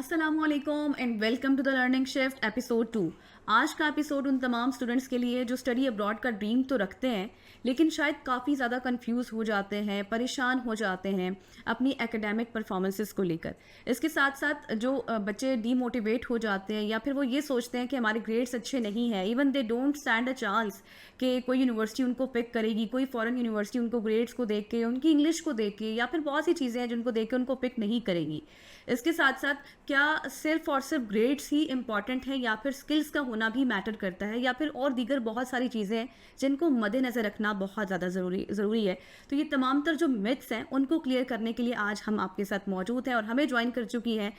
अस्सलामुअलैकुम and welcome to the learning shift episode 2। आज का एपिसोड उन तमाम स्टूडेंट्स के लिए जो स्टडी अब्रॉड का ड्रीम तो रखते हैं लेकिन शायद काफ़ी ज़्यादा कंफ्यूज हो जाते हैं, परेशान हो जाते हैं अपनी एकेडमिक परफॉर्मेंसेस को लेकर। इसके साथ साथ जो बच्चे डीमोटिवेट हो जाते हैं या फिर वो ये सोचते हैं कि हमारे ग्रेड्स अच्छे नहीं हैं, even they don't stand a chance कि कोई यूनिवर्सिटी उनको पिक करेगी, कोई फॉरेन यूनिवर्सिटी उनको ग्रेड्स को देख के, उनकी इंग्लिश को देख के या फिर बहुत सी चीज़ें हैं जिनको देख के उनको पिक नहीं करेगी। इसके साथ साथ क्या सिर्फ और सिर्फ ग्रेड्स ही इंपॉर्टेंट है या फिर स्किल्स का होना भी मैटर करता है या फिर और दीगर बहुत सारी चीज़ें हैं जिनको मद्देनज़र रखना बहुत ज़्यादा ज़रूरी है। तो ये तमाम तर जो मिथ्स हैं उनको क्लियर करने के लिए आज हम आपके साथ मौजूद हैं और हमें ज्वाइन कर चुकी हैं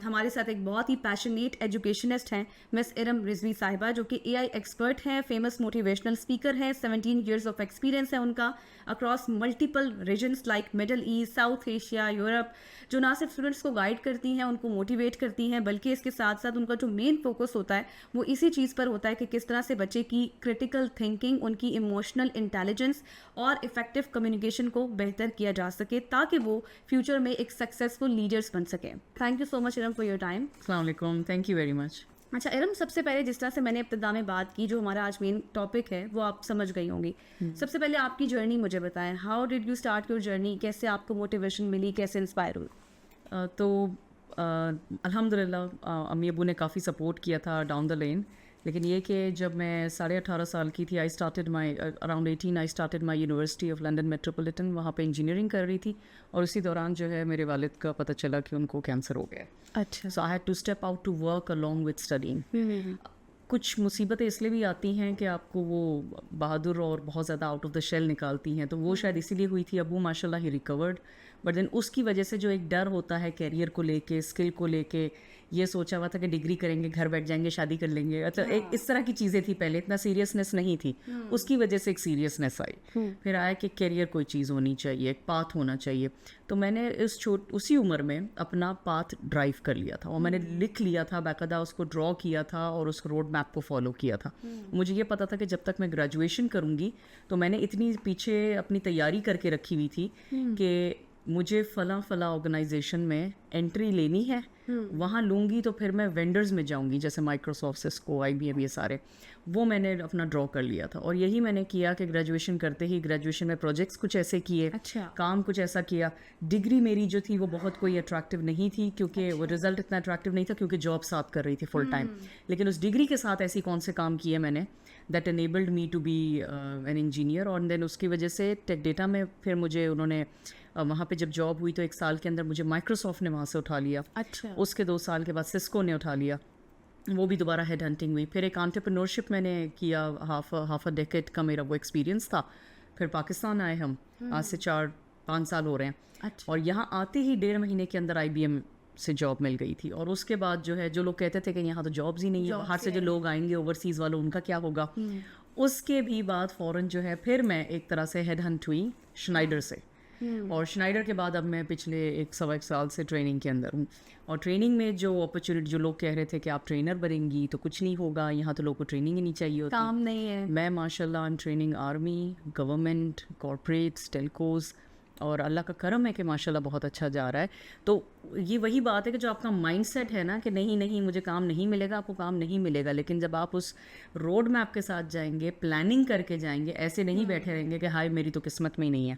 हमारे साथ एक बहुत ही पैशनेट एजुकेशनिस्ट हैं मिस इरम रिजवी साहिबा, जो कि AI एक्सपर्ट हैं, फेमस मोटिवेशनल स्पीकर हैं, 17 ईयर्स ऑफ एक्सपीरियंस है उनका across multiple regions like Middle East, South Asia, Europe, जो ना सिर्फ स्टूडेंट्स को गाइड करती हैं, उनको मोटिवेट करती हैं, बल्कि इसके साथ साथ उनका जो मेन फोकस होता है वो इसी चीज़ पर होता है कि किस तरह से बच्चे की क्रिटिकल थिंकिंग, उनकी इमोशनल इंटेलिजेंस और इफेक्टिव कम्युनिकेशन को बेहतर किया जा सके ताकि वो फ्यूचर में एक सक्सेसफुल लीडर्स बन सकें। Thank you so much Iram for your time. अस्सलाम वालेकुम, थैंक यू वेरी मच। अच्छा इरम, सबसे पहले जिस तरह से मैंने इब्तिदा में बात की, जो हमारा आज मेन टॉपिक है वो आप समझ गई होंगी। सबसे पहले आपकी जर्नी मुझे बताएं, how did you start your journey, कैसे आपको मोटिवेशन मिली, कैसे इंस्पायर हुई? तो अल्हम्दुलिल्लाह अम्मी अबू ने काफ़ी सपोर्ट किया था डाउन द लेन, लेकिन ये कि जब मैं 18.5 साल की थी, I started my around 18 I started my university of London metropolitan, वहाँ पे इंजीनियरिंग कर रही थी और उसी दौरान जो है मेरे वालिद का पता चला कि उनको कैंसर हो गया। अच्छा। So I had to step out to work along with studying. कुछ मुसीबतें इसलिए भी आती हैं कि आपको वो बहादुर और बहुत ज़्यादा आउट ऑफ द शेल निकालती हैं, तो वो शायद इसीलिए हुई थी। अबू माशाल्लाह ही रिकवर्ड, बट देन उसकी वजह से जो एक डर होता है कैरियर को लेके, स्किल को लेके, ये सोचा हुआ था कि डिग्री करेंगे, घर बैठ जाएंगे, शादी कर लेंगे, मतलब एक इस तरह की चीज़ें थी। पहले इतना सीरियसनेस नहीं थी, उसकी वजह से एक सीरियसनेस आई। फिर आया कि कैरियर कोई चीज़ होनी चाहिए, एक पाथ होना चाहिए। तो मैंने उसी उम्र में अपना पाथ ड्राइव कर लिया था और मैंने लिख लिया था, बाकायदा उसको ड्रॉ किया था और उस रोड मैप को फॉलो किया था। मुझे ये पता था कि जब तक मैं ग्रेजुएशन करूँगी, तो मैंने इतनी पीछे अपनी तैयारी करके रखी हुई थी कि मुझे फ़ला ऑर्गेनाइजेशन में एंट्री लेनी है, वहाँ लूँगी तो फिर मैं वेंडर्स में जाऊँगी, जैसे माइक्रोसॉफ्ट, सिस्को, IBM, ये सारे, वो मैंने अपना ड्रॉ कर लिया था। और यही मैंने किया कि ग्रेजुएशन करते ही, ग्रेजुएशन में प्रोजेक्ट्स कुछ ऐसे किए, अच्छा। काम कुछ ऐसा किया। डिग्री मेरी जो थी वो बहुत कोई अट्रैक्टिव नहीं थी, क्योंकि वो रिज़ल्ट इतना अट्रैक्टिव नहीं था, क्योंकि जॉब साथ कर रही थी फुल टाइम। लेकिन उस डिग्री के साथ ऐसी कौन से काम किए मैंने that enabled me to be an engineer. और देन उसकी वजह से टेक डेटा में फिर मुझे उन्होंने वहाँ पे जब जॉब हुई तो 1 साल के अंदर मुझे माइक्रोसॉफ्ट ने वहाँ से उठा लिया। अच्छा। उसके 2 साल के बाद सिस्को ने उठा लिया, वो भी दोबारा हेड हंटिंग हुई। फिर एक एंटरप्रेन्योरशिप मैंने किया, हाफ अ डेकेड का मेरा वो एक्सपीरियंस था। फिर पाकिस्तान आए हम, आज से 4-5 साल हो रहे हैं। अच्छा। और यहाँ आते ही 1.5 महीने के अंदर IBM से जॉब मिल गई थी। और उसके बाद जो है, जो लोग कहते थे कि यहाँ तो जॉब्स ही नहीं है, बाहर से जो लोग आएंगे ओवरसीज़ वालों, उनका क्या होगा। उसके भी बाद फ़ौरन जो है फिर मैं एक तरह से हेड हंट हुई श्नाइडर से। और श्नाइडर के बाद अब मैं पिछले 1 साल से ट्रेनिंग के अंदर हूँ। और ट्रेनिंग में जो अपॉर्चुनिटी, जो लोग कह रहे थे कि आप ट्रेनर बनेंगी तो कुछ नहीं होगा, यहाँ तो लोगों को ट्रेनिंग ही नहीं चाहिए होती, काम नहीं है। मैं माशाल्लाह I am training army, government, corporates, telcos, और अल्लाह का करम है कि माशाल्लाह बहुत अच्छा जा रहा है। तो ये वही बात है कि जो आपका माइंडसेट है ना कि नहीं मुझे काम नहीं मिलेगा, आपको काम नहीं मिलेगा। लेकिन जब आप उस रोड मैप के साथ जाएंगे, प्लानिंग करके जाएंगे, ऐसे नहीं बैठे रहेंगे कि हाय मेरी तो किस्मत में ही नहीं है,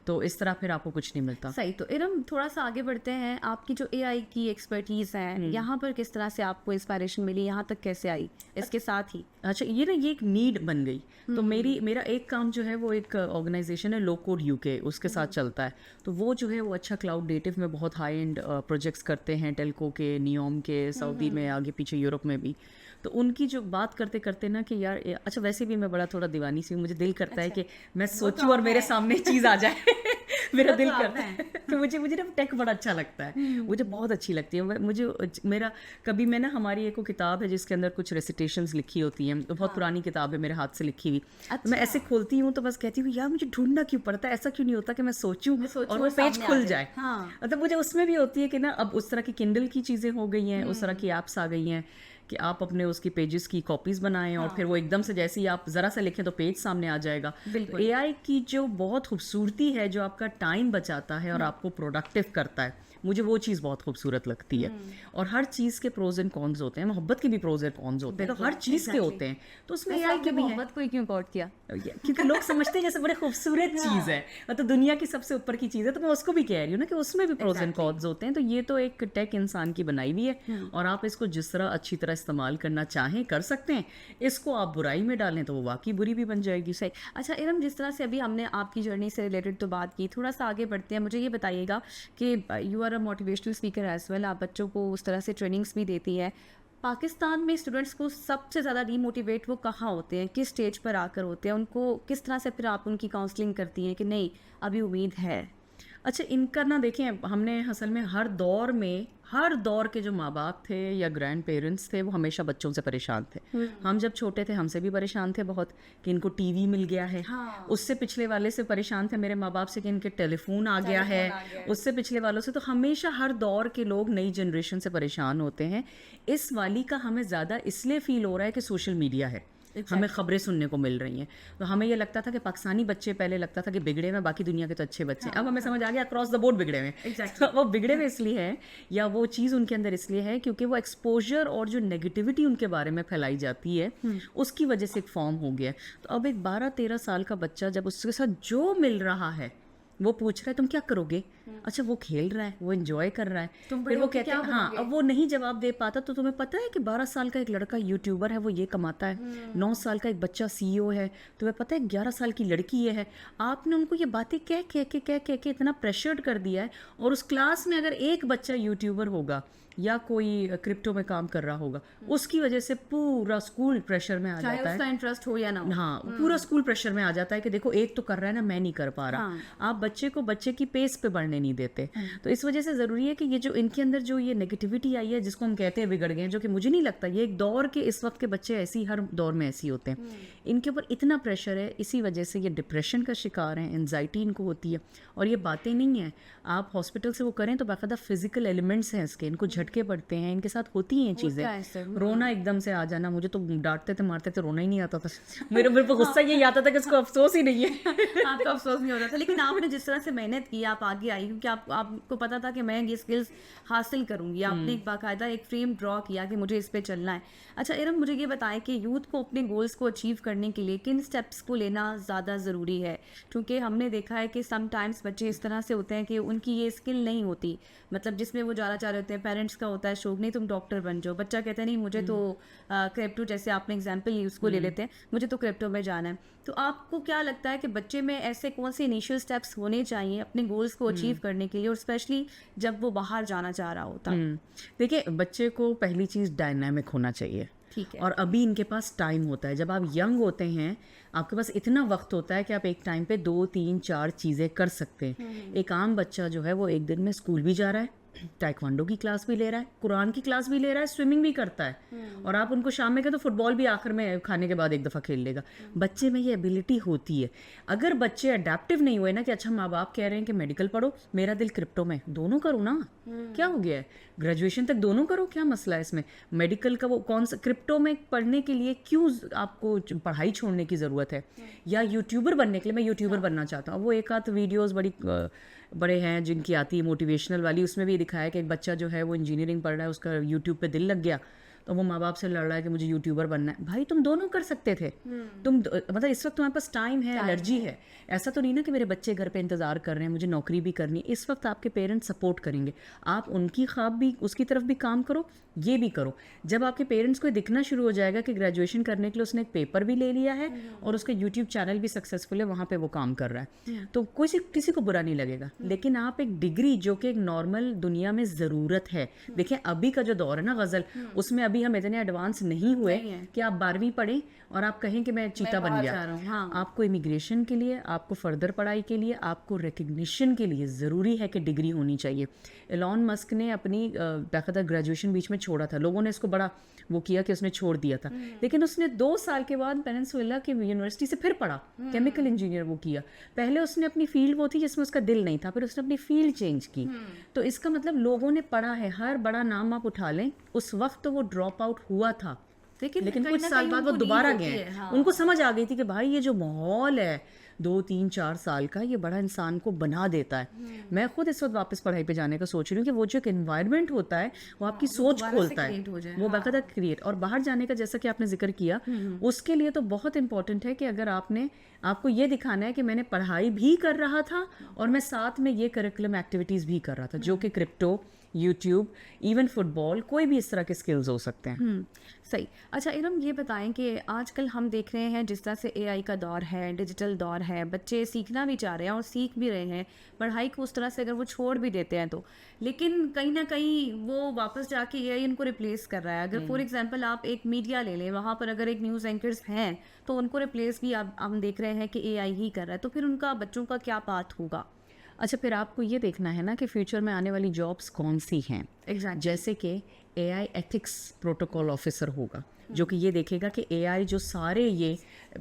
तो इस तरह फिर आपको कुछ नहीं मिलता। सही। तो इरम, थोड़ा सा आगे बढ़ते हैं। आपकी जो AI की एक्सपर्टीज़ है, यहाँ पर किस तरह से आपको इंस्पायरेशन मिली, यहाँ तक कैसे आई, इसके साथ ही? अच्छा, ये एक नीड बन गई। तो मेरा एक काम जो है वो एक ऑर्गेनाइजेशन है लो कोड UK, उसके साथ चलता है। तो वो जो है वो अच्छा क्लाउड नेटिव में बहुत हाई एंड प्रोजेक्ट्स करते हैं, टेलको के, नियोम के, सऊदी में, आगे पीछे यूरोप में भी। तो उनकी जो बात करते करते ना कि यार अच्छा, वैसे भी मैं बड़ा थोड़ा दीवानी सी हूँ, मुझे दिल करता है कि मैं सोचूं और मेरे सामने चीज़ आ जाए मेरा दिल करता है तो मुझे ना टेक बड़ा अच्छा लगता है, मुझे बहुत अच्छी लगती है। कभी मैं ना, हमारी एक किताब है जिसके अंदर कुछ रेसिटेशंस लिखी होती हैं, तो बहुत पुरानी किताब है मेरे हाथ से लिखी हुई। तो मैं ऐसे खोलती हूँ तो बस कहती हूँ यार मुझे ढूंढना क्यों पड़ता है, ऐसा क्यों नहीं होता कि मैं सोचूं और वो पेज खुल जाए। मतलब मुझे उसमें भी होती है कि ना, अब उस तरह की किंडल की चीज़ें हो गई हैं, उस तरह की ऐप्स आ गई हैं कि आप अपने उसकी पेजेस की कॉपीज़ बनाएं और फिर वो एकदम से जैसे ही आप ज़रा सा लिखें तो पेज सामने आ जाएगा। AI की जो बहुत खूबसूरती है, जो आपका टाइम बचाता है और आपको प्रोडक्टिव करता है, मुझे वो चीज़ बहुत खूबसूरत लगती है। और हर चीज़ के प्रोज एंड कॉन्स होते हैं, मोहब्बत के भी प्रोज एंड कॉन्स होते हैं, तो हर चीज़ के होते हैं, तो उसमें वैसे एआई आपने के भी हैं। मोहब्बत को ही क्यों कोट किया? क्योंकि लोग समझते हैं जैसे बड़े खूबसूरत चीज़ है, मतलब दुनिया की सबसे ऊपर की चीज़ है, तो मैं उसको भी कह रही हूँ ना कि उसमें भी प्रोज एंड कॉन्स होते हैं। तो ये तो एक टेक इंसान की बनाई हुई है, और आप इसको जिस तरह अच्छी तरह इस्तेमाल करना चाहें कर सकते हैं। इसको आप बुराई में डालें तो वो वाकई बुरी भी बन जाएगी। सही। अच्छा इरम, जिस तरह से अभी हमने आपकी जर्नी से रिलेटेड तो बात की, थोड़ा सा आगे बढ़ते हैं। मुझे ये बताइएगा कि you are a motivational speaker as well, आप बच्चों को उस तरह से ट्रेनिंग्स भी देती है। पाकिस्तान में स्टूडेंट्स को सबसे ज़्यादा डीमोटिवेट वो कहाँ होते हैं, किस स्टेज पर आकर होते हैं? उनको किस तरह से फिर आप उनकी काउंसलिंग करती हैं कि नहीं अभी उम्मीद है? अच्छा, इनका ना देखें, हमने असल में हर दौर के जो माँ बाप थे या ग्रैंड पेरेंट्स थे वो हमेशा बच्चों से परेशान थे। हम जब छोटे थे हमसे भी परेशान थे बहुत कि इनको टीवी मिल गया है। हाँ। उससे पिछले वाले से परेशान थे मेरे माँ बाप से कि इनके टेलीफोन आ गया है। उससे पिछले वालों से, तो हमेशा हर दौर के लोग नई जनरेशन से परेशान होते हैं। इस वाली का हमें ज़्यादा इसलिए फील हो रहा है कि सोशल मीडिया है, हमें खबरें सुनने को मिल रही हैं। तो हमें ये लगता था कि पाकिस्तानी बच्चे पहले लगता था कि बिगड़े हुए, बाकी दुनिया के तो अच्छे बच्चे हैं। अब हमें समझ आ गया अक्रॉस द बोर्ड बिगड़े हुए हैं। वो बिगड़े हुए इसलिए है, या वो चीज़ उनके अंदर इसलिए है क्योंकि वो एक्सपोजर और जो नेगेटिविटी उनके बारे में फैलाई जाती है उसकी वजह से एक फॉर्म हो गया है। तो अब एक 12-13 साल का बच्चा जब उसके साथ जो मिल रहा है वो पूछ रहा है तुम क्या करोगे? अच्छा, वो खेल रहा है, वो एंजॉय कर रहा है, फिर वो कहते हैं हाँ। अब वो नहीं जवाब दे पाता, तो तुम्हें पता है कि 12 साल का एक लड़का यूट्यूबर है, वो ये कमाता है। 9 साल का एक बच्चा सीईओ है, तुम्हें पता है 11 साल की लड़की ये है। आपने उनको ये बातें कह के इतना प्रेशर्ड कर दिया है। और उस क्लास में अगर एक बच्चा यूट्यूबर होगा या कोई क्रिप्टो में काम कर रहा होगा, उसकी वजह से पूरा स्कूल प्रेशर में आ चाहे जाता है। उसका इंटरेस्ट हो या ना हो। हाँ, पूरा स्कूल प्रेशर में आ जाता है कि देखो एक तो कर रहा है ना, मैं नहीं कर पा रहा। आप बच्चे को बच्चे की पेस पे बढ़ने नहीं देते। तो इस वजह से ज़रूरी है कि ये जो इनके अंदर जो ये नेगेटिविटी आई है, जिसको हम कहते हैं बिगड़ गए हैं, जो कि मुझे नहीं लगता, ये एक दौर के इस वक्त के बच्चे ऐसी हर दौर में ऐसी होते हैं। इनके ऊपर इतना प्रेशर है, इसी वजह से ये डिप्रेशन का शिकार हैं, एनजाइटी इनको होती है। और ये बातें नहीं हैं, आप हॉस्पिटल से वो करें तो बाकायदा फिजिकल एलिमेंट्स हैं इसके, इनको झटके पड़ते हैं, इनके साथ होती हैं चीज़ें। रोना एकदम से आ जाना, मुझे तो डांटते थे मारते थे, रोना ही नहीं आता था। मेरे पर गुस्सा यही आता था कि इसको अफसोस ही नहीं है। आपको अफसोस नहीं होता था, लेकिन आपने जिस तरह से मेहनत की, आप आगे आई, क्योंकि आपको पता था कि मैं ये स्किल्स हासिल करूंगी। आपने एक बाकायदा एक फ्रेम ड्रॉ किया कि मुझे इस पे चलना है। अच्छा इरम, मुझे ये बताएं कि यूथ को अपने गोल्स को अचीव करने के लिए किन स्टेप्स को लेना ज़्यादा ज़रूरी है? क्योंकि हमने देखा है कि समटाइम्स बच्चे इस तरह से होते हैं कि उनकी ये स्किल नहीं होती, मतलब जिसमें वो जाना चाह रहे होते हैं। पेरेंट्स का होता है शौक, नहीं तुम डॉक्टर बन जाओ, बच्चा कहता है नहीं मुझे तो क्रिप्टो, जैसे आपने एग्जांपल ली उसको ले लेते हैं, मुझे तो क्रिप्टो में जाना है। तो आपको क्या लगता है कि बच्चे में ऐसे कौन से इनिशियल स्टेप्स होने चाहिए अपने गोल्स को अचीव करने के लिए, और स्पेशली जब वो बाहर जाना चाह रहा होता? देखिए, बच्चे को पहली चीज़ डायनामिक होना चाहिए। ठीक है। और अभी इनके पास टाइम होता है, जब आप यंग होते हैं आपके पास इतना वक्त होता है कि आप एक टाइम पे 2, 3, 4 चीज़ें कर सकते हैं। एक आम बच्चा जो है वो एक दिन में स्कूल भी जा रहा है, ताइक्वांडो की क्लास भी ले रहा है, कुरान की क्लास भी ले रहा है, स्विमिंग भी करता है, और आप उनको शाम में कहें तो फुटबॉल भी आखिर में खाने के बाद एक दफ़ा खेल लेगा। बच्चे में ये एबिलिटी होती है। अगर बच्चे अडेप्टिव नहीं हुए ना कि अच्छा माँ बाप कह रहे हैं कि मेडिकल पढ़ो, मेरा दिल क्रिप्टो में, दोनों करो ना, क्या हो गया है? ग्रेजुएशन तक दोनों करो, क्या मसला है इसमें? मेडिकल का वो कौन सा, क्रिप्टो में पढ़ने के लिए क्यों आपको पढ़ाई छोड़ने की ज़रूरत है? या यूट्यूबर बनने के लिए, मैं यूट्यूबर बनना चाहता हूँ, वो एक आध वीडियोज़ बड़े हैं जिनकी आती है मोटिवेशनल वाली, उसमें भी दिखाया है कि एक बच्चा जो है वो इंजीनियरिंग पढ़ रहा है, उसका यूट्यूब पे दिल लग गया, तो वो माँ बाप से लड़ रहा है कि मुझे यूट्यूबर बनना है। भाई तुम दोनों कर सकते थे। मतलब इस वक्त तुम्हारे पास टाइम है, एनर्जी है। ऐसा तो नहीं ना कि मेरे बच्चे घर पे इंतज़ार कर रहे हैं, मुझे नौकरी भी करनी है। इस वक्त आपके पेरेंट्स सपोर्ट करेंगे, आप उनकी ख्वाब भी, उसकी तरफ भी काम करो, ये भी करो। जब आपके पेरेंट्स को दिखना शुरू हो जाएगा कि ग्रेजुएशन करने के लिए उसने एक पेपर भी ले लिया है और उसका यूट्यूब चैनल भी सक्सेसफुल है, वहाँ पे वो काम कर रहा है, तो किसी को बुरा नहीं लगेगा। लेकिन आप एक डिग्री जो कि एक नॉर्मल दुनिया में ज़रूरत है, देखिए अभी का जो दौर है ना गज़ल, उसमें अभी हम इतने एडवांस नहीं हुए कि आप 12वीं पढ़ें और आप कहें कि मैं चीता बन गया। हाँ। आपको इमिग्रेशन के लिए, आपको फर्दर पढ़ाई के लिए, आपको रिकग्निशन के लिए ज़रूरी है कि डिग्री होनी चाहिए। एलॉन मस्क ने अपनी बाकायदा ग्रेजुएशन बीच में छोड़ा था, लोगों ने इसको बड़ा वो किया कि उसने छोड़ दिया था, लेकिन उसने 2 साल के बाद पेनिनसुला की यूनिवर्सिटी से फिर पढ़ा, केमिकल इंजीनियर वो किया। पहले उसने अपनी फील्ड वो थी जिसमें उसका दिल नहीं था, फिर उसने अपनी फील्ड चेंज की। तो इसका मतलब लोगों ने पढ़ा है। हर बड़ा नाम आप उठा लें, उस वक्त तो वो ड्रॉप आउट हुआ था, लेकिन कुछ साल बाद वो दोबारा गए। उनको समझ आ गई थी कि भाई ये जो माहौल है, 2 3 4 साल का, ये बड़ा इंसान को बना देता है। मैं खुद इस वक्त वापस पढ़ाई पे जाने का सोच रही हूँ कि वो जो एक एनवायरनमेंट होता है वो आपकी सोच दोबारा से खोलता है, create हो जाए, वो बाकायदा क्रिएट। और बाहर जाने का जैसा कि आपने जिक्र किया, उसके लिए तो बहुत इंपॉर्टेंट है कि अगर आपको ये दिखाना है कि मैंने पढ़ाई भी कर रहा था और मैं साथ में ये करिकुलम एक्टिविटीज़ भी कर रहा था, जो कि क्रिप्टो, यूट्यूब, इवन फुटबॉल, कोई भी इस तरह के स्किल्स हो सकते हैं। सही। अच्छा इरम, ये बताएं कि आजकल हम देख रहे हैं जिस तरह से एआई का दौर है, डिजिटल दौर है, बच्चे सीखना भी चाह रहे हैं और सीख भी रहे हैं पढ़ाई को उस तरह से, अगर वो छोड़ भी देते हैं तो, लेकिन कहीं ना कहीं वो वापस जाके एआई उनको रिप्लेस कर रहा है। अगर फॉर एग्जांपल आप एक मीडिया ले लें, वहाँ पर अगर एक न्यूज़ एंकर्स हैं तो उनको रिप्लेस भी आप हम देख रहे हैं कि एआई ही कर रहा है, तो फिर उनका बच्चों का क्या पाथ होगा? अच्छा, फिर आपको ये देखना है ना कि फ्यूचर में आने वाली जॉब्स कौन सी हैं। एग्जैक्ट। जैसे कि एआई एथिक्स प्रोटोकॉल ऑफिसर होगा, जो कि ये देखेगा कि एआई जो सारे ये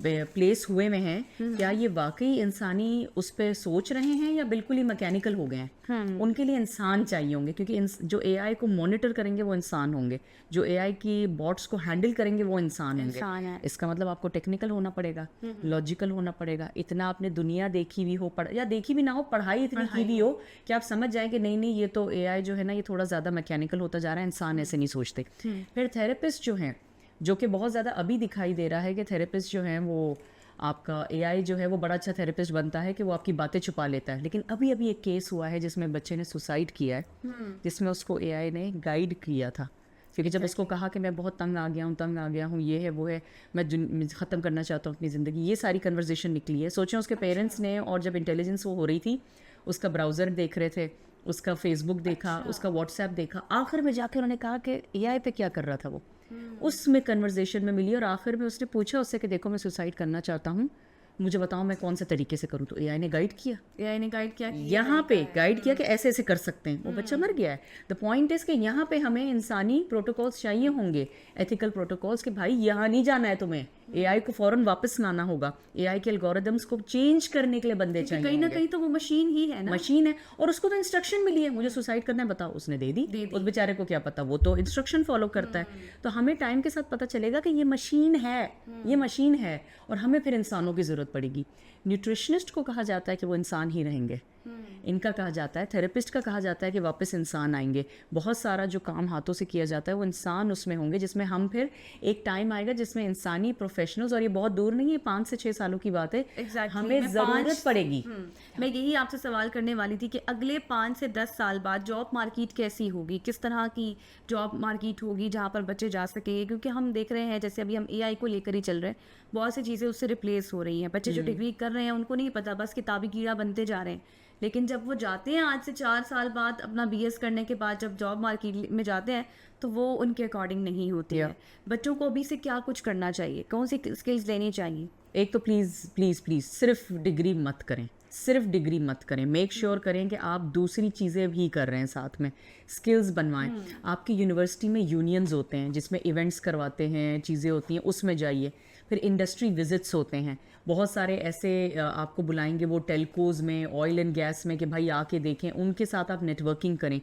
प्लेस हुए में हैं, क्या ये वाकई इंसानी उस पर सोच रहे हैं या बिल्कुल ही मैकेनिकल हो गए हैं। उनके लिए इंसान चाहिए होंगे, क्योंकि जो एआई को मॉनिटर करेंगे वो इंसान होंगे, जो एआई की बॉट्स को हैंडल करेंगे वो इंसान इंसान होंगे। है। इसका मतलब आपको टेक्निकल होना पड़ेगा, लॉजिकल होना पड़ेगा, इतना आपने दुनिया देखी भी हो, या देखी भी ना हो, पढ़ाई इतनी की भी हो कि आप समझ जाए कि नहीं ये तो एआई जो है ना, ये थोड़ा ज़्यादा मैकेनिकल होता जा रहा है, इंसान ऐसे नहीं सोचते। फिर थेरेपिस्ट जो हैं, जो कि बहुत ज़्यादा अभी दिखाई दे रहा है कि थेरेपिस्ट जो हैं वो आपका एआई जो है वो बड़ा अच्छा थेरेपिस्ट बनता है कि वो आपकी बातें छुपा लेता है। लेकिन अभी अभी एक केस हुआ है जिसमें बच्चे ने सुसाइड किया है, जिसमें उसको एआई ने गाइड किया था, क्योंकि जब उसको कहा कि मैं बहुत तंग आ गया हूँ, ये है वो है, मैं ख़त्म करना चाहता हूँ अपनी ज़िंदगी, ये सारी कन्वर्जेशन निकली है। सोचें उसके पेरेंट्स ने, और जब इंटेलिजेंस वो हो रही थी, उसका ब्राउज़र देख रहे थे, उसका फेसबुक देखा, उसका व्हाट्सएप देखा, आखिर में जाकर उन्होंने कहा कि एआई पे क्या कर रहा था वो, उसमें कन्वर्जेशन में मिली। और आखिर में उसने पूछा उससे कि देखो मैं सुसाइड करना चाहता हूँ, मुझे बताओ मैं कौन से तरीके से करूँ। तो एआई ने गाइड किया, एआई ने गाइड किया कि यहाँ पे गाइड किया कि ऐसे ऐसे कर सकते हैं। वो बच्चा मर गया है। द पॉइंट इज कि यहाँ पे हमें इंसानी प्रोटोकॉल्स चाहिए होंगे, एथिकल प्रोटोकॉल्स, कि भाई यहाँ नहीं जाना है तुम्हें, एआई को फौरन वापस लाना होगा, एआई के एल्गोरिदम्स को चेंज करने के लिए बंदे चाहिए कहीं ना होंगे। कहीं तो वो मशीन ही है ना। मशीन है, और उसको तो इंस्ट्रक्शन मिली है, मुझे सुसाइड करना है बताओ, उसने दे दी। उस बेचारे को क्या पता, वो तो इंस्ट्रक्शन फॉलो करता है। तो हमें टाइम के साथ पता चलेगा कि ये मशीन है, ये मशीन है, और हमें फिर इंसानों की ज़रूरत पड़ेगी। न्यूट्रिशनिस्ट को कहा जाता है कि वो इंसान ही रहेंगे, इनका कहा जाता है, थेरेपिस्ट का कहा जाता है कि वापस इंसान आएंगे। बहुत सारा जो काम हाथों से किया जाता है वो इंसान उसमें होंगे, जिसमें हम फिर एक टाइम आएगा जिसमें इंसानी प्रोफेशनल्स, और ये बहुत दूर नहीं है, 5 से 6 सालों की बात है, हमें ज़रूरत पड़ेगी। मैं यही आपसे सवाल करने वाली थी कि अगले 5 से 10 साल बाद जॉब मार्केट कैसी होगी, किस तरह की जॉब मार्केट होगी जहाँ पर बच्चे जा सकेंगे, क्योंकि हम देख रहे हैं जैसे अभी हम एआई को लेकर ही चल रहे हैं, बहुत सी चीज़ें उससे रिप्लेस हो रही हैं। बच्चे जो डिग्री कर रहे हैं उनको नहीं पता, बस किताबी कीड़ा बनते जा रहे हैं। लेकिन जब वो जाते हैं आज से 4 साल बाद, अपना बीएस करने के बाद जब जॉब मार्केट में जाते हैं, तो वो उनके अकॉर्डिंग नहीं होती है। बच्चों को अभी से क्या कुछ करना चाहिए, कौन सी स्किल्स लेनी चाहिए? एक तो प्लीज़ प्लीज़ प्लीज़ सिर्फ डिग्री मत करें, सिर्फ डिग्री मत करें, मेक श्योर करें कि आप दूसरी चीज़ें भी कर रहे हैं साथ में, स्किल्स बनवाएं। आपकी यूनिवर्सिटी में यूनियंस होते हैं जिसमें इवेंट्स करवाते हैं, चीज़ें होती हैं, उसमें जाइए। फिर इंडस्ट्री विजिट्स होते हैं, बहुत सारे ऐसे आपको बुलाएंगे वो टेलकोज़ में, ऑयल एंड गैस में, कि भाई आके देखें, उनके साथ आप नेटवर्किंग करें।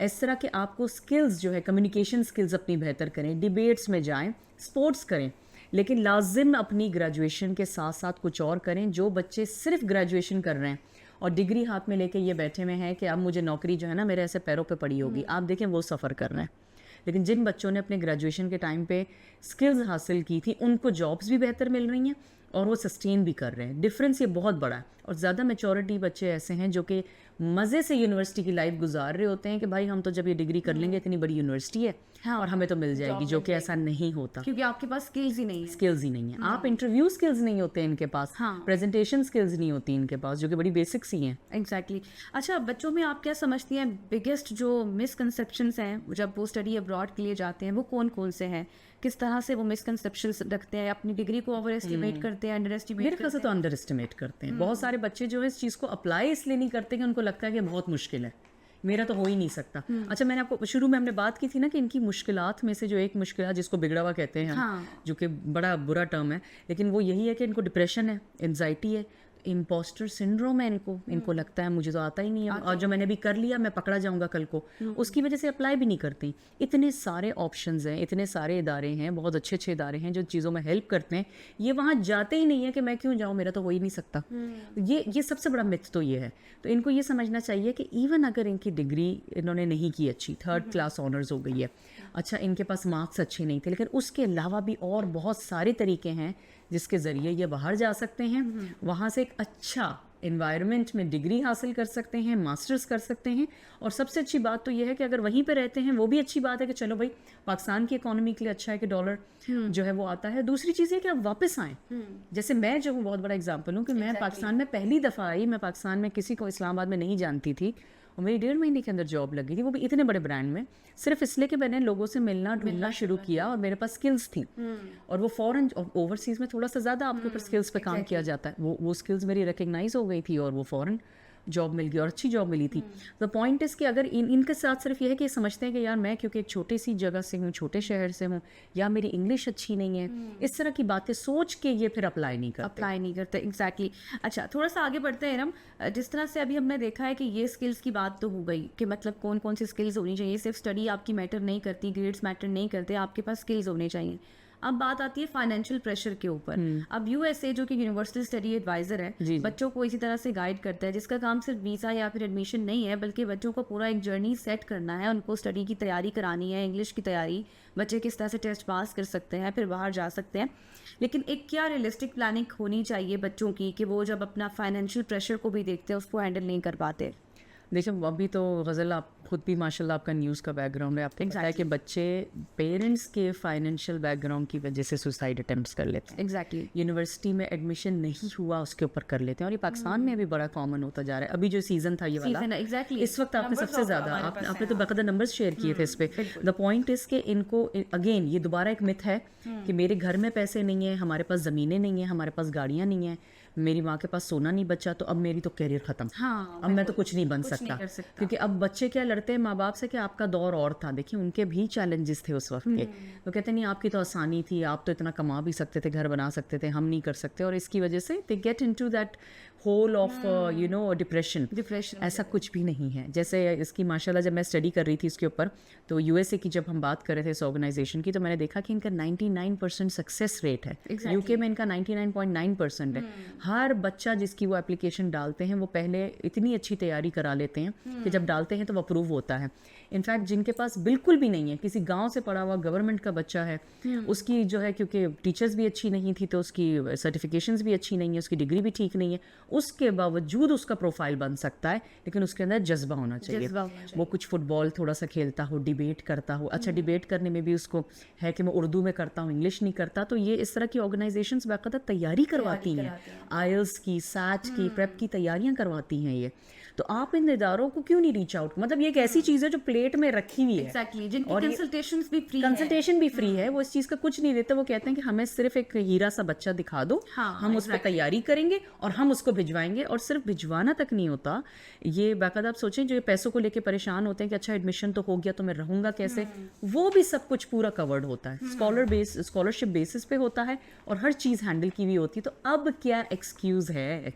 इस तरह के आपको स्किल्स जो है, कम्युनिकेशन स्किल्स अपनी बेहतर करें, डिबेट्स में जाएं, स्पोर्ट्स करें, लेकिन लाजिम अपनी ग्रेजुएशन के साथ साथ कुछ और करें। जो बच्चे सिर्फ ग्रेजुएशन कर रहे हैं और डिग्री हाथ में लेके ये बैठे हुए हैं कि अब मुझे नौकरी जो है ना मेरे ऐसे पैरों पे पड़ी होगी, आप देखें वो सफ़र कर रहे हैं। लेकिन जिन बच्चों ने अपने ग्रेजुएशन के टाइम पे स्किल्स हासिल की थी, उनको जॉब्स भी बेहतर मिल रही हैं और वो सस्टेन भी कर रहे हैं। डिफरेंस ये बहुत बड़ा है। और ज़्यादा मेचोरिटी बच्चे ऐसे हैं जो कि मज़े से यूनिवर्सिटी की लाइफ गुजार रहे होते हैं कि भाई हम तो जब ये डिग्री कर लेंगे, इतनी बड़ी यूनिवर्सिटी है, हाँ, और हमें तो मिल जाएगी, जो कि ऐसा नहीं होता, क्योंकि आपके पास स्किल्स ही नहीं है। स्किल्स ही नहीं है। आप इंटरव्यू स्किल्स नहीं होते इनके पास, प्रेजेंटेशन स्किल्स नहीं होती इनके पास, जो कि बड़ी बेसिक्स ही हैं। एग्जैक्टली। अच्छा, बच्चों में आप क्या समझती हैं बिगेस्ट जो मिसकंसेप्शंस हैं जब वो स्टडी अब्रॉड के लिए जाते हैं, वो कौन कौन से हैं? किस तरह से वो मिसकंसेप्शंस रखते हैं, अपनी डिग्री को ओवर एस्टिमेट करते हैं, अंडर एस्टिमेट? मेरे ख्याल से तो अंडर एस्टिमेट करते हैं। बहुत सारे बच्चे जो है इस चीज़ को अप्लाई इसलिए नहीं करते कि उनको लगता है कि बहुत मुश्किल है, मेरा तो हो ही नहीं सकता। अच्छा, मैंने आपको शुरू में हमने बात की थी ना कि इनकी मुश्किलात में से जो एक मुश्किल जिसको बिगड़ा हुआ कहते हैं हम, जो कि बड़ा बुरा टर्म है, लेकिन वो यही है कि इनको डिप्रेशन है, एंजाइटी है। इम्पोस्टर सिंड्रोम है इनको लगता है मुझे तो आता ही नहीं है, और जो मैंने अभी कर लिया मैं पकड़ा जाऊंगा कल को, उसकी वजह से अप्लाई भी नहीं करती। इतने सारे ऑप्शंस हैं, इतने सारे इदारे हैं, बहुत अच्छे अच्छे इदारे हैं जो चीज़ों में हेल्प करते हैं, ये वहाँ जाते ही नहीं है कि मैं क्यों जाऊँ, मेरा तो हो ही नहीं सकता। ये सबसे बड़ा मिथ तो ये है। तो इनको ये समझना चाहिए कि इवन अगर इनकी डिग्री इन्होंने नहीं की अच्छी, 3rd क्लास ऑनर्स हो गई है, अच्छा इनके पास मार्क्स अच्छे नहीं थे, लेकिन उसके अलावा भी और बहुत सारे तरीके हैं जिसके ज़रिए ये बाहर जा सकते हैं, वहाँ से एक अच्छा एनवायरनमेंट में डिग्री हासिल कर सकते हैं, मास्टर्स कर सकते हैं। और सबसे अच्छी बात तो ये है कि अगर वहीं पे रहते हैं वो भी अच्छी बात है कि चलो भाई पाकिस्तान की इकोनॉमी के लिए अच्छा है कि डॉलर जो है वो आता है। दूसरी चीज़ है कि आप वापस आएँ, जैसे मैं जो हूँ बहुत बड़ा एग्जाम्पल हूँ कि मैं पाकिस्तान में पहली दफ़ा आई, मैं पाकिस्तान में किसी को इस्लामाबाद में नहीं जानती थी, और मेरी 1.5 महीने के अंदर जॉब लगी थी, वो भी इतने बड़े ब्रांड में, सिर्फ इसलिए कि मैंने लोगों से मिलना ढूंढना शुरू किया और मेरे पास स्किल्स थी। और वो फॉरेन और ओवरसीज़ में थोड़ा सा ज़्यादा आपके ऊपर स्किल्स पे काम किया जाता है, वो स्किल्स मेरी रिकग्नाइज हो गई थी और वो फॉरेन जॉब मिल गई और अच्छी जॉब मिली थी। द पॉइंट इज़ कि अगर इनके साथ सिर्फ ये है कि समझते हैं कि यार मैं क्योंकि एक छोटी सी जगह से हूँ, छोटे शहर से हूँ, या मेरी इंग्लिश अच्छी नहीं है, इस तरह की बातें सोच के ये फिर अप्लाई नहीं करते। एग्जैक्टली। अच्छा, थोड़ा सा आगे बढ़ते हैं हम। जिस तरह से अभी हमने देखा है कि ये स्किल्स की बात तो हो गई कि मतलब कौन कौन सी स्किल्स होनी चाहिए, सिर्फ स्टडी आपकी मैटर नहीं करती, ग्रेड्स मैटर नहीं करते, आपके पास स्किल्स होने चाहिए। अब बात आती है फाइनेंशियल प्रेशर के ऊपर। अब यूएसए जो कि यूनिवर्सल स्टडी एडवाइजर है, बच्चों को इसी तरह से गाइड करता है, जिसका काम सिर्फ वीज़ा या फिर एडमिशन नहीं है, बल्कि बच्चों को पूरा एक जर्नी सेट करना है, उनको स्टडी की तैयारी करानी है, इंग्लिश की तैयारी, बच्चे किस तरह से टेस्ट पास कर सकते हैं, फिर बाहर जा सकते हैं। लेकिन एक क्या रियलिस्टिक प्लानिंग होनी चाहिए बच्चों की कि वो जब अपना फाइनेंशियल प्रेशर को भी देखते हैं उसको हैंडल नहीं कर पाते। देखिए अभी तो गज़ल आप खुद भी माशाल्लाह आपका न्यूज़ का बैकग्राउंड है, आपको पता है कि बच्चे पेरेंट्स के फाइनेंशियल बैकग्राउंड की वजह से सुसाइड अटेम्प्ट्स कर लेते हैं। एग्जैक्टली। यूनिवर्सिटी में एडमिशन नहीं हुआ उसके ऊपर कर लेते हैं, और ये पाकिस्तान में भी बड़ा कॉमन होता जा रहा है। अभी जो सीज़न था ये वाला, एग्जैक्टली इस वक्त आपने सबसे ज़्यादा आपने तो बाकायदा नंबर्स शेयर किए थे इस पर। द पॉइंट इज़ कि इनको अगेन ये दोबारा एक मिथ है कि मेरे घर में पैसे नहीं है, हमारे पास ज़मीनें नहीं है, हमारे पास गाड़ियाँ नहीं हैं, मेरी माँ के पास सोना नहीं बचा, तो अब मेरी तो करियर ख़त्म, अब मैं तो कुछ नहीं बन सकता। क्योंकि अब बच्चे क्या लड़ते हैं माँ बाप से कि आपका दौर और था, देखिए उनके भी चैलेंजेस थे उस वक्त के, तो कहते नहीं आपकी तो आसानी थी, आप तो इतना कमा भी सकते थे, घर बना सकते थे, हम नहीं कर सकते। और इसकी वजह से they get into that hole of you know depression. ऐसा कुछ भी नहीं है। जैसे इसकी माशाल्लाह जब मैं स्टडी कर रही थी इसके ऊपर, तो यूएसए की जब हम बात कर रहे थे इस ऑर्गेनाइजेशन की, तो मैंने देखा कि इनका 99% सक्सेस रेट है। यूके में इनका 99.9% है। हर बच्चा जिसकी वो एप्लीकेशन डालते हैं वो पहले इतनी अच्छी तैयारी करा लेते हैं कि जब डालते हैं तो वो अप्रूव होता है। इनफैक्ट जिनके पास बिल्कुल भी नहीं है, किसी गांव से पढ़ा हुआ गवर्नमेंट का बच्चा है, उसकी जो है क्योंकि टीचर्स भी अच्छी नहीं थी तो उसकी सर्टिफिकेशंस भी अच्छी नहीं है, उसकी डिग्री भी ठीक नहीं है, उसके बावजूद उसका प्रोफाइल बन सकता है। लेकिन उसके अंदर जज्बा होना चाहिए। वो कुछ फुटबॉल थोड़ा सा खेलता हो, डिबेट करता हो, अच्छा डिबेट करने में भी उसको है कि मैं उर्दू में करता हूँ, इंग्लिश नहीं करता, तो ये इस तरह की ऑर्गेनाइजेशंस बाकायदा तैयारी करवाती हैं, आईएलटीएस की, सैट की, प्रेप की तैयारियां करवाती हैं ये। तो आप इन इदारों को क्यों नहीं रीच आउट, मतलब ये एक ऐसी चीज़ है जो प्लेट में रखी हुई है। एग्जैक्टली, जिनकी कंसल्टेशन भी फ्री है, वो इस चीज़ का कुछ नहीं देते। वो कहते हैं कि हमें सिर्फ एक हीरा सा बच्चा दिखा दो, हम उस पर तैयारी करेंगे और हम उसको भिजवाएंगे। और सिर्फ भिजवाना तक नहीं होता, ये बाकायदा आप सोचें जो पैसों को लेके परेशान होते हैं कि अच्छा एडमिशन तो हो गया तो मैं रहूंगा कैसे, वो भी सब कुछ पूरा कवर्ड होता है, स्कॉलरशिप बेसिस पे होता है और हर चीज़ हैंडल की हुई होती है। तो अब क्या एक्सक्यूज़ है?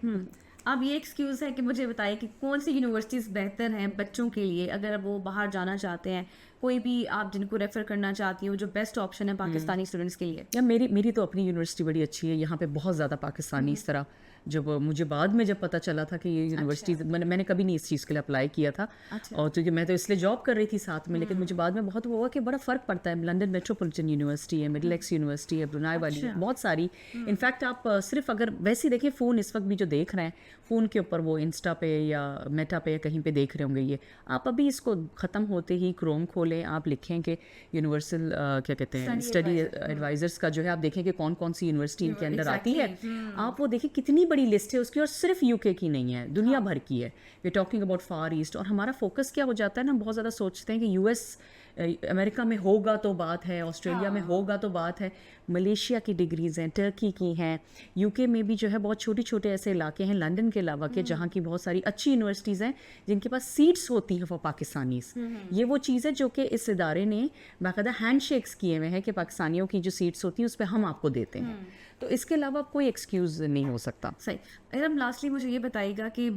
अब ये एक्सक्यूज़ है कि मुझे बताइए कि कौन सी यूनिवर्सिटीज़ बेहतर हैं बच्चों के लिए अगर वो बाहर जाना चाहते हैं, कोई भी आप जिनको रेफ़र करना चाहती हो जो बेस्ट ऑप्शन है पाकिस्तानी स्टूडेंट्स के लिए। या मेरी तो अपनी यूनिवर्सिटी बड़ी अच्छी है, यहाँ पे बहुत ज़्यादा पाकिस्तानी इस तरह, जब मुझे बाद में जब पता चला था कि ये यूनिवर्सिटी, मैंने कभी नहीं इस चीज़ के लिए अप्लाई किया था, और क्योंकि मैं तो इसलिए जॉब कर रही थी साथ में, लेकिन मुझे बाद में बहुत हुआ कि बड़ा फ़र्क पड़ता है। लंदन मेट्रोपॉलिटन यूनिवर्सिटी है, मिडिल एक्स यूनिवर्सिटी है, ब्रुनाई वाली, बहुत सारी। इनफैक्ट आप सिर्फ अगर वैसे ही देखिए, फ़ोन इस वक्त भी जो देख रहे हैं, फ़ोन के ऊपर वो इंस्टा पे या मेटा पे या कहीं पे देख रहे होंगे, ये आप अभी इसको ख़त्म होते ही क्रोम खोलें, आप लिखें कि यूनिवर्सल क्या कहते हैं स्टडी एडवाइजर्स का जो है, आप देखें कि कौन कौन सी यूनिवर्सिटी इनके अंदर आती है, आप वो देखिए कितनी बड़ी लिस्ट है उसकी, और सिर्फ यूके की नहीं है, दुनिया भर की है। We talking about Far East. और हमारा फोकस क्या हो जाता है ना, बहुत ज़्यादा सोचते हैं कि यूएस अमेरिका में होगा तो बात है, ऑस्ट्रेलिया में होगा तो बात है, मलेशिया की डिग्रीज़ हैं, टर्की की हैं, यूके में भी जो है बहुत छोटे छोटे ऐसे इलाके हैं लंदन के अलावा के जहाँ की बहुत सारी अच्छी यूनिवर्सिटीज़ हैं जिनके पास सीट्स होती हैं फॉर पाकिस्तानीज़। ये वो चीज़ है जो कि इस इदारे ने बाकायदा हैंड शेक्स किए हुए हैं कि पाकिस्तानियों की जो सीट्स होती हैं उस पर हम आपको देते हैं। तो इसके अलावा कोई एक्सक्यूज़ नहीं हो सकता। सही। मैडम लास्टली मुझे ये बताइएगा कि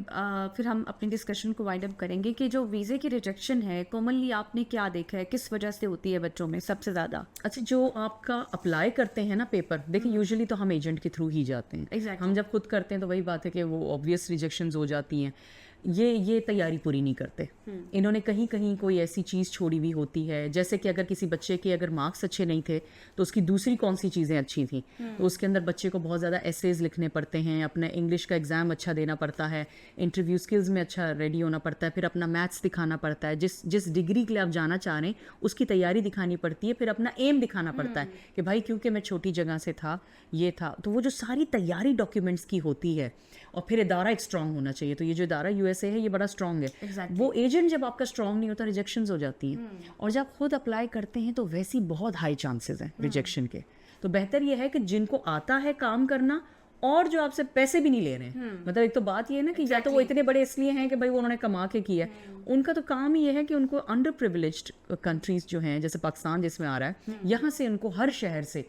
फिर हम अपनी डिस्कशन को वाइंड अप करेंगे कि जो वीज़े की रिजेक्शन है कॉमनली आपने क्या देखा है, किस वजह से होती है बच्चों में सबसे ज़्यादा? अच्छा, जो आपका अप्लाई करते हैं ना पेपर, देखिए यूजुअली तो हम एजेंट के थ्रू ही जाते हैं। Exactly. हम जब खुद करते हैं तो वही बात है कि वो ऑब्वियस रिजेक्शंस हो जाती हैं। ये तैयारी पूरी नहीं करते। इन्होंने कहीं कहीं कोई ऐसी चीज़ छोड़ी हुई होती है, जैसे कि अगर किसी बच्चे के अगर मार्क्स अच्छे नहीं थे तो उसकी दूसरी कौन सी चीज़ें अच्छी थी, तो उसके अंदर बच्चे को बहुत ज़्यादा एसेज लिखने पड़ते हैं, अपना इंग्लिश का एग्ज़ाम अच्छा देना पड़ता है, इंटरव्यू स्किल्स में अच्छा रेडी होना पड़ता है, फिर अपना मैथ्स दिखाना पड़ता है, जिस डिग्री के लिए आप जाना चाह रहे हैं उसकी तैयारी दिखानी पड़ती है, फिर अपना एम दिखाना पड़ता है कि भाई क्योंकि मैं छोटी जगह से था, ये था। तो वो जो सारी तैयारी डॉक्यूमेंट्स की होती है, और फिर इदारा एक स्ट्रांग होना चाहिए। तो ये जो इदारा यूएसए है ये बड़ा स्ट्रांग है। Exactly. वो एजेंट जब आपका स्ट्रांग नहीं होता, रिजेक्शंस हो जाती हैं। और जब खुद अप्लाई करते हैं तो वैसे ही बहुत हाई चांसेस हैं रिजेक्शन के। तो बेहतर ये है कि जिनको आता है काम करना और जो आपसे पैसे भी नहीं ले रहे हैं, मतलब एक तो बात ये है ना कि या तो वो इतने बड़े इसलिए हैं कि भाई वो उन्होंने कमा के किया है, उनका तो काम ही ये है कि उनको अंडर प्रिविलेज्ड कंट्रीज जो हैं, जैसे पाकिस्तान जिसमें आ रहा है, यहाँ से उनको हर शहर से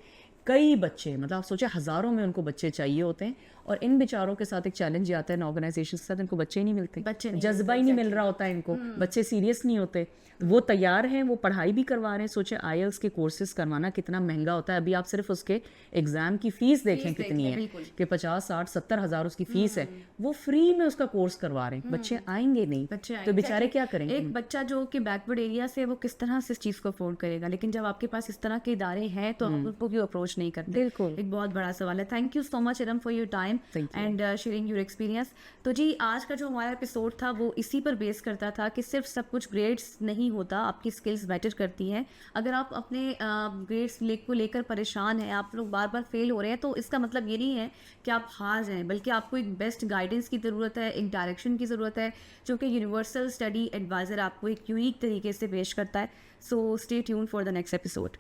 कई बच्चे, मतलब आप सोचे हज़ारों में उनको बच्चे चाहिए होते हैं, और इन बेचारों के साथ एक चैलेंज ये आता है ऑर्गेनाइजेशन के साथ, इनको बच्चे ही नहीं मिलते, बच्चे नहीं जज्बा ही नहीं मिल रहा होता है इनको, बच्चे सीरियस नहीं होते। वो तैयार हैं, वो पढ़ाई भी करवा रहे हैं। सोचे आईएलटीएस के कोर्सेज करवाना कितना महंगा होता है। अभी आप सिर्फ उसके एग्ज़ाम की फ़ीस देखें कितनी है, कि 50, 60, 70 हज़ार उसकी फ़ीस है। वो फ्री में उसका कोर्स करवा रहे हैं, बच्चे आएंगे नहीं, तो बेचारे क्या करेंगे? एक बच्चा जो कि बैकवर्ड एरिया से, वो किस तरह से इस चीज़ को अफोर्ड करेगा? लेकिन जब आपके पास इस तरह के इदारे हैं तो आप उनको क्यों अप्रोच नहीं करते? बिल्कुल। एक बहुत बड़ा सवाल है। Thank you so much Iram for your time and sharing your experience. तो जी आज का जो हमारा एपिसोड था वो इसी पर बेस करता था कि सिर्फ सब कुछ ग्रेड्स नहीं होता, आपकी स्किल्स मैटर करती हैं। अगर आप अपने ग्रेड्स को लेकर परेशान हैं, आप लोग बार बार फेल हो रहे हैं, तो इसका मतलब ये नहीं है कि आप हार जाएं, बल्कि आपको एक बेस्ट गाइडेंस की ज़रूरत है, एक डायरेक्शन की ज़रूरत है, जो कि यूनिवर्सल स्टडी एडवाइज़र आपको एक यूनिक तरीके से पेश करता है। So stay tune for the next episode.